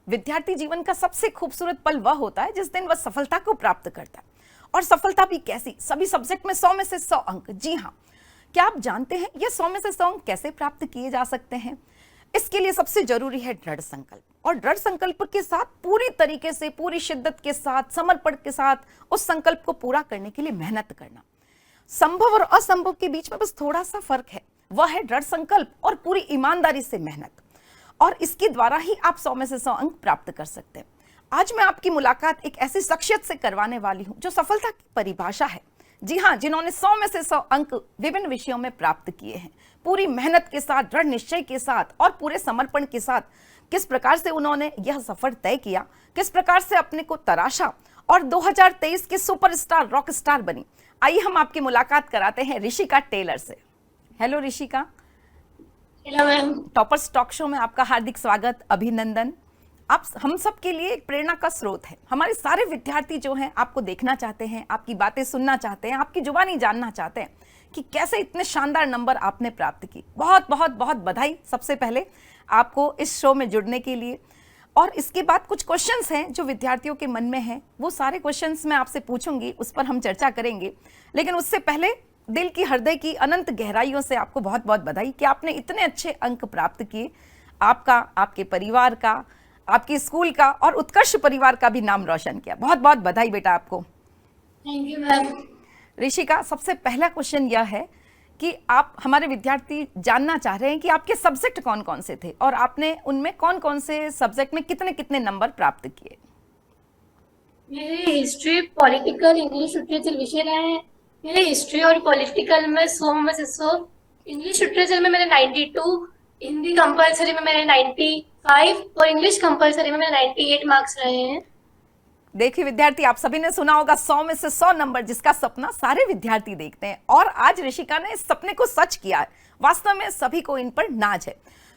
विद्यार्थी जीवन का सबसे खूबसूरत पल वह होता है जिस दिन वह सफलता को प्राप्त करता है, और सफलता भी कैसी, सभी सब्जेक्ट में 100 में से 100 अंक। जी हाँ, क्या आप जानते हैं यह 100 में से 100 अंक कैसे प्राप्त किए जा सकते हैं? इसके लिए सबसे जरूरी है दृढ़ संकल्प, और दृढ़ संकल्प के साथ पूरी तरीके से, पूरी शिद्दत के साथ, समर्पण के साथ उस संकल्प को पूरा करने के लिए मेहनत करना। संभव और असंभव के बीच में बस थोड़ा सा फर्क है, वह है दृढ़ संकल्प और पूरी ईमानदारी से मेहनत, और इसके द्वारा ही आप 100 में से 100 अंक प्राप्त कर सकते हैं। आज मैं आपकी मुलाकात एक ऐसी शख्सियत से करवाने वाली हूं जो सफलता की परिभाषा है। जी हां, जिन्होंने 100 में से 100 अंक विभिन्न विषयों में प्राप्त किए हैं, पूरी मेहनत के साथ, दृढ़ निश्चय के साथ और पूरे समर्पण के साथ। किस प्रकार से उन्होंने यह सफर तय किया, किस प्रकार से अपने को तराशा और 2023 के सुपरस्टार, रॉक स्टार बनी। आइए हम आपकी मुलाकात कराते हैं ऋषिका टेलर से। Hello Rishika. Hello ma'am. Toppers talk show में आपका हार्दिक स्वागत, अभिनंदन। आप हम सब के लिए एक प्रेरणा का स्रोत है। हमारे सारे विद्यार्थी जो हैं आपको देखना चाहते हैं, आपकी बातें सुनना चाहते हैं, आपकी जुबानी जानना चाहते हैं कि कैसे इतने शानदार नंबर आपने प्राप्त की। बहुत बहुत बहुत बधाई सबसे पहले आपको इस शो में जुड़ने के लिए। और इसके बाद कुछ क्वेश्चंस हैं जो विद्यार्थियों के मन में हैं, वो सारे क्वेश्चंस मैं आपसे पूछूंगी, उस पर हम चर्चा करेंगे। लेकिन उससे पहले दिल की, हृदय की अनंत गहराइयों से आपको बहुत बहुत बधाई कि आपने इतने अच्छे अंक प्राप्त किए। आपका, आपके परिवार का, आपके स्कूल का और उत्कर्ष परिवार का भी नाम रोशन किया। बहुत बहुत बधाई बेटा आपको। Thank you ma'am. ऋषिका, सबसे पहला क्वेश्चन यह है कि आप, हमारे विद्यार्थी जानना चाह रहे हैं कि आपके सब्जेक्ट कौन कौन से थे और आपने उनमें कौन कौन से सब्जेक्ट में कितने कितने नंबर प्राप्त किए। मेरे हिस्ट्री, पॉलिटिकल, इंग्लिश लिटरेचर विषय रहे हैं। मेरे हिस्ट्री और पॉलिटिकल में 100 में से 100, इंग्लिश लिटरेचर में मेरे 92, हिंदी कंपलसरी में मेरे 95 और इंग्लिश कंपलसरी में मेरे 98 मार्क्स रहे हैं। देखिए विद्यार्थी, आप सभी ने सुना होगा 100 में से 100 नंबर, जिसका सपना सारे विद्यार्थी देखते हैं, और आज ऋषिका ने इस सपने को सच किया है। वास्तव में सभी को इन पर नाज है।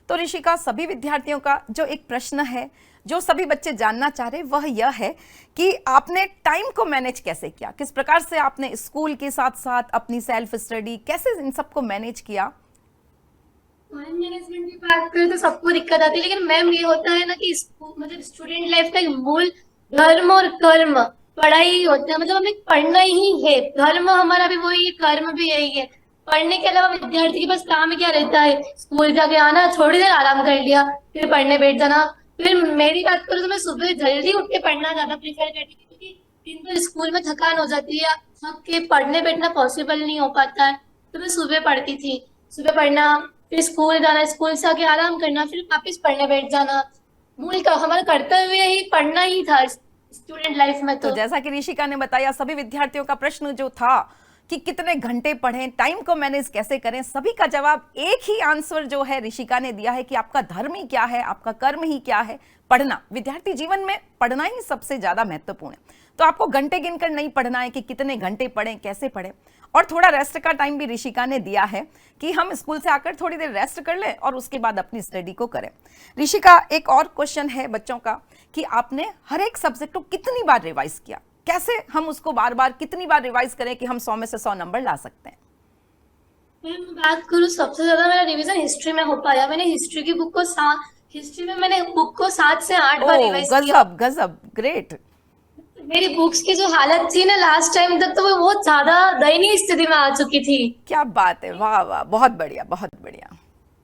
तो ऋषिका, सभी विद्यार्थियों का जो एक प्रश्न है, जो सभी बच्चे जानना चाह रहे हैं, वह यह है कि आपने टाइम को मैनेज कैसे किया, किस प्रकार से आपने स्कूल के साथ साथ अपनी सेल्फ स्टडी, कैसे इन सबको मैनेज किया। टाइम मैनेजमेंट की बात करें तो सबको दिक्कत आती है, लेकिन मैम ये होता है ना कि मतलब स्टूडेंट लाइफ का मूल धर्म और कर्म पढ़ाई ही होता है। मतलब हमें पढ़ना ही है, धर्म हमारा भी वही है, कर्म भी यही है। पढ़ने के अलावा विद्यार्थी के पास काम क्या रहता है? स्कूल जाके आना, थोड़ी देर आराम कर लिया, फिर पढ़ने बैठ जाना। फिर मेरी बात करूँ तो मैं सुबह जल्दी उठ के पढ़ना ज्यादा प्रेफर करती थी, क्योंकि दिन भर स्कूल में थकान हो जाती है, थक के पढ़ने बैठना पॉसिबल नहीं हो पाता है। तो मैं सुबह पढ़ती थी, सुबह पढ़ना, फिर स्कूल जाना, स्कूल से आके आराम करना, फिर वापस पढ़ने बैठ जाना। मूल का हमारा कर्तव्य ही पढ़ना ही था स्टूडेंट लाइफ में। तो जैसा कि ऋषिका ने बताया, सभी विद्यार्थियों का प्रश्न जो था कि कितने घंटे पढ़ें, टाइम को मैनेज कैसे करें, सभी का जवाब एक ही आंसर जो है ऋषिका ने दिया है कि आपका धर्म ही क्या है, आपका कर्म ही क्या है, पढ़ना। विद्यार्थी जीवन में पढ़ना ही सबसे ज्यादा महत्वपूर्ण है। तो आपको घंटे गिनकर नहीं पढ़ना है कि कितने घंटे पढ़ें, कैसे पढ़ें, और थोड़ा रेस्ट का टाइम भी ऋषिका ने दिया है कि हम स्कूल से आकर थोड़ी देर रेस्ट कर लें और उसके बाद अपनी स्टडी को करें। ऋषिका, एक और क्वेश्चन है बच्चों का कि आपने हर एक सब्जेक्ट को कितनी बार रिवाइज किया, कैसे हम उसको बार बार कितनी बार रिवाइज करें कि हम 100 में से 100 नंबर ला सकते हैं। मैं बात करूँ, सबसे ज्यादा मेरा रिवीजन हिस्ट्री में हो पाया। मैंने हिस्ट्री की बुक को हिस्ट्री में मैंने बुक को 7 से 8 बार रिवाइज किया। गजब गजब, ग्रेट। मेरी बुक्स की जो हालत थी ना लास्ट टाइम तक, तो वो बहुत ज्यादा दयनीय स्थिति में आ चुकी थी। क्या बात है, वाह वाह, बहुत बढ़िया बहुत बढ़िया।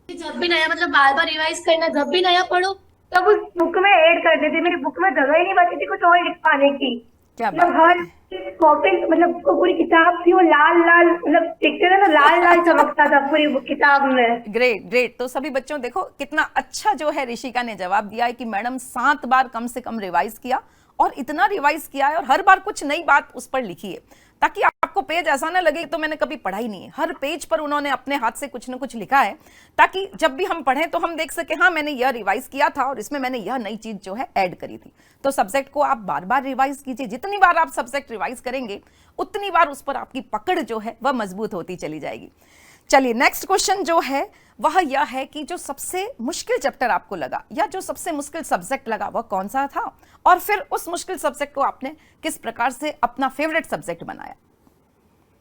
जब भी नया, मतलब बार बार रिवाइज करना, जब भी नया पढ़ो तब उस बुक में ऐड कर देती। मेरी बुक में जगह ही नहीं बची थी कुछ और लिख पाने की। क्या मतलब बात हर है, कॉपी, मतलब पूरी किताब थी वो लाल लाल, मतलब देखते थे ना, लाल लाल चमकता था पूरी किताब में। Great great. तो सभी बच्चों देखो कितना अच्छा जो है ऋषिका ने जवाब दिया है कि मैडम 7 बार कम से कम रिवाइज किया, और इतना रिवाइज किया है और हर बार कुछ नई बात उस पर लिखी है, ताकि आपको पेज ऐसा ना लगे तो मैंने कभी पढ़ा ही नहीं है। हर पेज पर उन्होंने अपने हाथ से कुछ ना कुछ लिखा है, ताकि जब भी हम पढ़ें तो हम देख सके हाँ मैंने यह रिवाइज किया था और इसमें मैंने यह नई चीज जो है ऐड करी थी। तो सब्जेक्ट को आप बार बार रिवाइज कीजिए। जितनी बार आप सब्जेक्ट रिवाइज करेंगे उतनी बार उस पर आपकी पकड़ जो है वह मजबूत होती चली जाएगी। चलिए, नेक्स्ट क्वेश्चन जो है वह यह है कि जो सबसे मुश्किल चैप्टर आपको लगा या जो सबसे मुश्किल सब्जेक्ट लगा वह कौन सा था, और फिर उस मुश्किल सब्जेक्ट को आपने किस प्रकार से अपना फेवरेट सब्जेक्ट बनाया।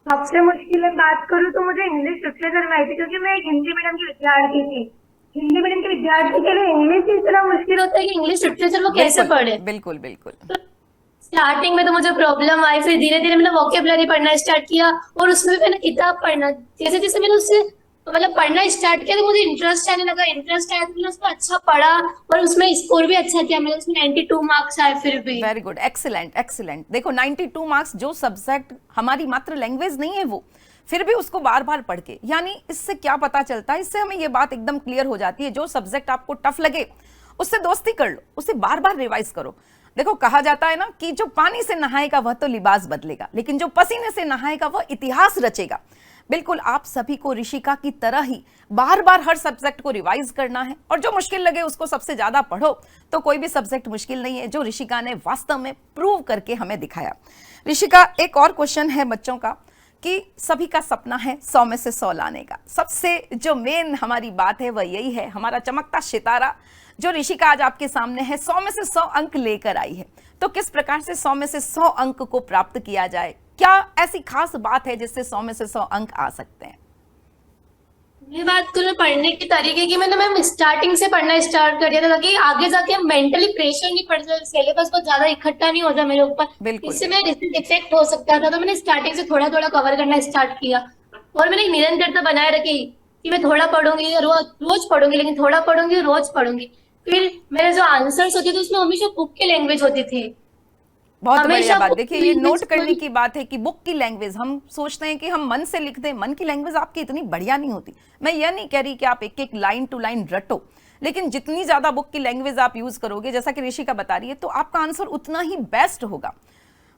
सबसे मुश्किल में बात करूँ तो मुझे इंग्लिश लिटरेचर में आई थी, क्योंकि मैं एक हिंदी मीडियम की विद्यार्थी थी। हिंदी मीडियम के विद्यार्थी के लिए इंग्लिश इतना मुश्किल होता है कि इंग्लिश लिटरेचर वो कैसे बिल्कुल पढ़े। बिल्कुल बिल्कुल। स्टार्टिंग में तो मुझे प्रॉब्लम आई, फिर धीरे धीरे मैंने वोकेबलरी पढ़ना स्टार्ट किया, और उसमें भी मैंने किताब पढ़ना, जैसे जैसे मैंने उससे मतलब पढ़ना स्टार्ट किया तो मुझे इंटरेस्ट आने लगा, इंटरेस्ट आया तो मैंने उसमें अच्छा पढ़ा, और उसमें स्कोर भी अच्छा किया, मैंने उसमें 92 मार्क्स आए फिर भी। Very good, excellent excellent. देखो 92 मार्क्स, जो सब्जेक्ट हमारी मात्र लैंग्वेज नहीं है वो, फिर भी उसको बार बार पढ़ के, यानी इससे क्या पता चलता है, इससे हमें ये बात एकदम क्लियर हो जाती है, जो सब्जेक्ट आपको टफ लगे उससे दोस्ती कर लो, उसे बार बार रिवाइज करो। देखो कहा जाता है ना कि जो पानी से नहाएगा वह तो लिबास बदलेगा, लेकिन जो पसीने से नहाएगा वह इतिहास रचेगा। बिल्कुल आप सभी को ऋषिका की तरह ही बार बार हर सब्जेक्ट को रिवाइज करना है, और जो मुश्किल लगे उसको सबसे ज्यादा पढ़ो। तो कोई भी सब्जेक्ट मुश्किल नहीं है, जो ऋषिका ने वास्तव में प्रूव करके हमें दिखाया। ऋषिका, एक और क्वेश्चन है बच्चों का कि सभी का सपना है 100 में से 100 लाने का। सबसे जो मेन हमारी बात है वह यही है, हमारा चमकता सितारा जो ऋषिका आज आपके सामने है 100 में से 100 अंक लेकर आई है। तो किस प्रकार से 100 में से 100 अंक को प्राप्त किया जाए, क्या ऐसी खास बात है जिससे 100 में से 100 अंक आ सकते हैं? ये बात करूँ पढ़ने के तरीके की, मैंने मैम स्टार्टिंग से पढ़ना स्टार्ट कर दिया था ताकि आगे जाके मेंटली प्रेशर नहीं पड़ जाए, सिलेबस बहुत ज्यादा इकट्ठा नहीं हो जाए मेरे ऊपर, बिल्कुल इससे मैं डिफेक्ट हो सकता था। तो मैंने स्टार्टिंग से थोड़ा थोड़ा कवर करना स्टार्ट किया, और मैंने एक निरंतरता बनाए रखी कि मैं थोड़ा पढ़ूंगी, रोज रोज पढ़ूंगी, लेकिन थोड़ा पढ़ूंगी, रोज पढ़ूंगी। फिर मेरे जो आंसर्स होते थे उसमें हमेशा बुक की लैंग्वेज होती थी, बहुत बढ़िया हमेशा बात। बुक देखिए की ये नोट लैंग्वेज करने की बात है कि बुक की लैंग्वेज, हम सोचते हैं कि हम मन से लिख दें, मन की लैंग्वेज आपकी इतनी बढ़िया नहीं होती। मैं ये नहीं कह रही कि आप एक एक लाइन टू लाइन रटो, लेकिन जितनी ज्यादा बुक की लैंग्वेज आप यूज करोगे, जैसा कि ऋषिका बता रही है, तो आपका आंसर उतना ही बेस्ट होगा।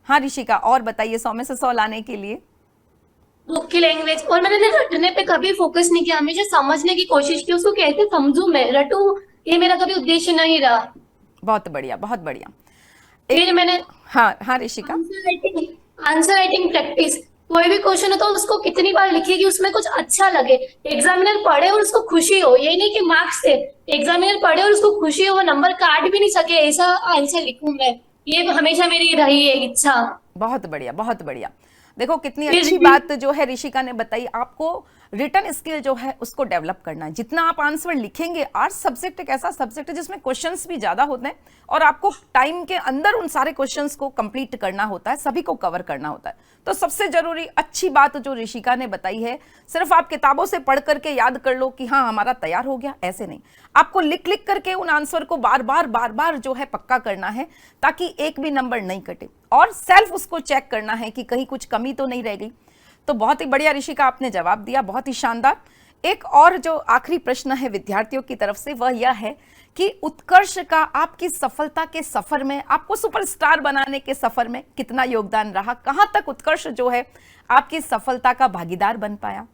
हाँ ऋषिका, और बताइए 100 में से 100 लाने के लिए। बुक की लैंग्वेज, और मैंने रटने पे कभी फोकस नहीं किया, हमेशा समझने की कोशिश की, उसको कैसे समझू मैं, रटू, ये मेरा कभी उद्देश्य नहीं रहा। बहुत बढ़िया बहुत बढ़िया। फिर मैंने हाँ हाँ ऋषिका। आंसर राइटिंग प्रैक्टिस, कोई भी क्वेश्चन हो तो उसको कितनी बार लिखिए कि उसमें कुछ अच्छा लगे, एग्जामिनर पढ़े और उसको खुशी हो, ये नहीं कि मार्क्स से, एग्जामिनर पढ़े और उसको खुशी हो, वो नंबर काट भी नहीं सके, ऐसा आंसर लिखूं मैं, ये हमेशा मेरी रही है इच्छा। बहुत बढ़िया बहुत बढ़िया। देखो कितनी फिर अच्छी भी- बात जो है ऋषिका ने बताई, आपको रिटर्न स्किल जो है उसको डेवलप करना है। जितना आप आंसर लिखेंगे, आर्ट्स सब्जेक्ट एक ऐसा सब्जेक्ट है जिसमें क्वेश्चंस भी ज्यादा होते हैं, और आपको टाइम के अंदर उन सारे क्वेश्चंस को कंप्लीट करना होता है, सभी को कवर करना होता है। तो सबसे जरूरी अच्छी बात जो ऋषिका ने बताई है, सिर्फ आप किताबों से पढ़ करके याद कर लो कि हाँ हमारा तैयार हो गया, ऐसे नहीं, आपको लिख लिख करके उन आंसर को बार बार जो है पक्का करना है, ताकि एक भी नंबर नहीं कटे, और सेल्फ उसको चेक करना है कि कहीं कुछ कमी तो नहीं रह गई। तो बहुत ही बढ़िया ऋषिका, आपने जवाब दिया, बहुत ही शानदार। एक और जो आखिरी प्रश्न है विद्यार्थियों की तरफ से वह यह है कि उत्कर्ष का आपकी सफलता के सफर में, आपको सुपरस्टार बनाने के सफर में कितना योगदान रहा, कहां तक उत्कर्ष जो है आपकी सफलता का भागीदार बन पाया?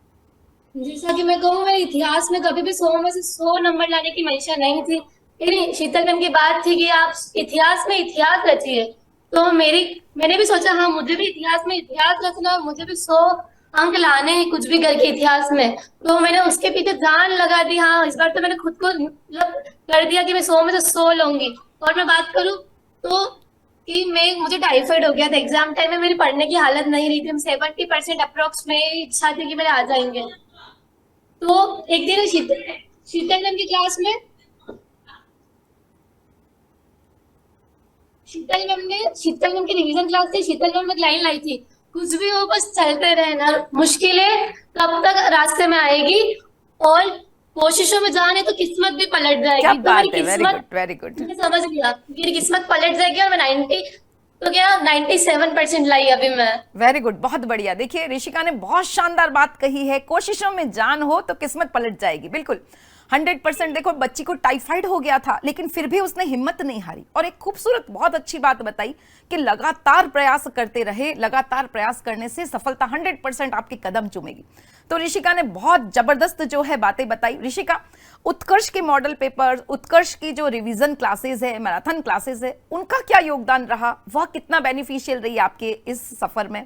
जैसा कि मैं कहूँ, मेरे इतिहास में कभी भी 100 में से 100 नंबर लाने की मंशा नहीं थी, लेकिन शीतल मैम की बात थी कि आप इतिहास में इतिहास रचिए, तो मैंने भी सोचा हाँ मुझे भी इतिहास में इतिहास रचना, मुझे भी 100 अंक लाने हैं कुछ भी करके इतिहास में, तो मैंने उसके पीछे जान लगा दी। हाँ इस बार तो मैंने खुद को मतलब कर दिया कि मैं 100 में से 100 लूंगी। और मैं बात करूँ तो कि मुझे टाइफाइड हो गया था एग्जाम टाइम में, मेरी पढ़ने की हालत नहीं रही थी, 70% अप्रोक्स में इच्छा थी कि मेरे आ जाएंगे। तो एक दिन शीतल मैम की क्लास में शीतल मैम की रिवीजन क्लास थी, शीतल मैम एक लाइन लाई थी, कुछ भी हो बस चलते रहना, मुश्किलें कब तक रास्ते में आएगी, और कोशिशों में जाने तो किस्मत भी पलट क्या जाएगी। तो बात मेरी है, वेरी किस्मत, गुड वेरी गुड। मैं समझ गया मेरी किस्मत पलट जाएगी, और मैं 90 तो क्या 97% लाई अभी मैं। वेरी गुड, बहुत बढ़िया। देखिए ऋषिका ने बहुत शानदार बात कही है, कोशिशों में जान हो तो किस्मत पलट जाएगी, बिल्कुल 100%। देखो बच्ची को टाइफाइड हो गया था, लेकिन फिर भी उसने हिम्मत नहीं हारी, और एक खूबसूरत बहुत अच्छी बात बताई कि लगातार प्रयास करते रहे, लगातार प्रयास करने से सफलता 100% आपके कदम चूमेगी। तो ऋषिका ने बहुत जबरदस्त जो है बातें बताई। ऋषिका, उत्कर्ष के मॉडल पेपर, उत्कर्ष की जो रिवीजन क्लासेस है, मैराथन क्लासेस है, उनका क्या योगदान रहा, वह कितना बेनिफिशियल रही आपके इस सफर में?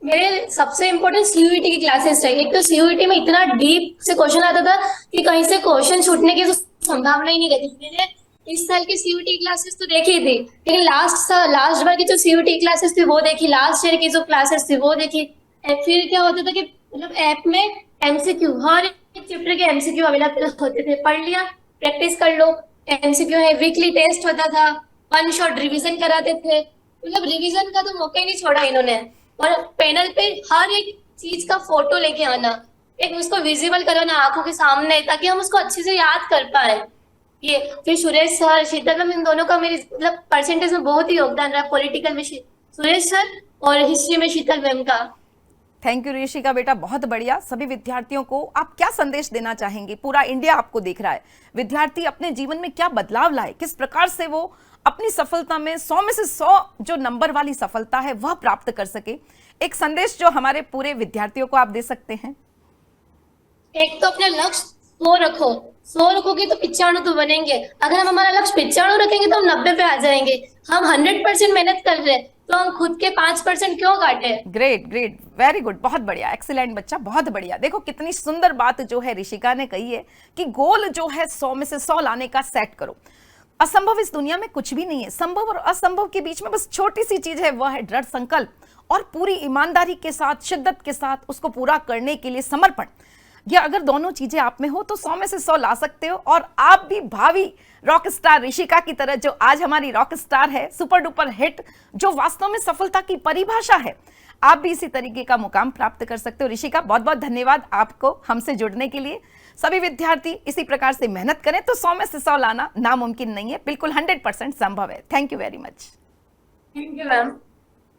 मेरे सबसे इम्पोर्टेंट सीयूईटी की क्लासेस रही। एक तो सीयूईटी में इतना डीप से क्वेश्चन आता था कि कहीं से क्वेश्चन छूटने की तो संभावना ही नहीं रहती। मैंने इस साल की सीयूईटी क्लासेस तो देखी थी, लेकिन लास्ट बार की जो सीयूईटी क्लासेस थी वो देखी, लास्ट ईयर की जो क्लासेस थी वो देखी। फिर क्या होता था कि मतलब ऐप में एमसीक्यू, हर एक चैप्टर के एमसीक्यू अवेलेबल होते थे, पढ़ लिया, प्रैक्टिस कर लो। एमसीक्यू है, वीकली टेस्ट होता था, वन शॉट रिवीजन कराते थे, मतलब रिवीजन का तो मौका ही नहीं छोड़ा इन्होंने। और पैनल पे हर एक चीज का फोटो लेके आना, एक उसको विजिबल कराना आंखों के सामने, ताकि हम उसको अच्छे से याद कर पाए। ये फिर सुरेश सर, शीतल मैम, इन दोनों का मेरी मतलब परसेंटेज में बहुत ही योगदान रहा। पॉलिटिकल में सुरेश सर और हिस्ट्री में शीतल मैम का। थैंक यू ऋषिका बेटा, बहुत बढ़िया। सभी विद्यार्थियों को आप क्या संदेश देना चाहेंगे? पूरा इंडिया आपको देख रहा है, विद्यार्थी अपने जीवन में क्या बदलाव लाए, किस प्रकार से वो अपनी सफलता में 100 में से 100 जो नंबर वाली सफलता है वह प्राप्त कर सके। एक संदेश जो हमारे पूरे विद्यार्थियों को आप दे सकते हैं। एक तो अपना लक्ष्य 100 रखो, 100 रखोगे तो 95 तो बनेंगे। अगर हम हमारा लक्ष्य 95 रखेंगे तो हम 90 पे आ जाएंगे। हम 100% मेहनत कर रहे हैं तो हम खुद के 5% क्यों काटे? ग्रेट ग्रेट, वेरी गुड, बहुत बढ़िया, एक्सीलेंट बच्चा, बहुत बढ़िया। देखो कितनी सुंदर बात जो है ऋषिका ने कही है कि गोल जो है 100 में से 100 लाने का सेट करो। असंभव इस दुनिया में कुछ भी नहीं है, संभव और असंभव के बीच में बस छोटी सी चीज है, वह है दृढ़ संकल्प और पूरी ईमानदारी के साथ, शिद्दत के साथ उसको पूरा करने के लिए समर्पण। ये अगर दोनों चीजें आप में हो तो 100 में से 100 ला सकते हो। और आप भी भावी रॉक स्टार ऋषिका की तरह, जो आज हमारी रॉक स्टार है, सुपर डुपर हिट, जो वास्तव में सफलता की परिभाषा है, आप भी इसी तरीके का मुकाम प्राप्त कर सकते हो। ऋषिका, बहुत बहुत धन्यवाद आपको हमसे जुड़ने के लिए। सभी विद्यार्थी इसी प्रकार से मेहनत करें तो 100 में से 100 लाना नामुमकिन नहीं है, बिल्कुल 100% संभव है। Thank you very much. Thank you ma'am.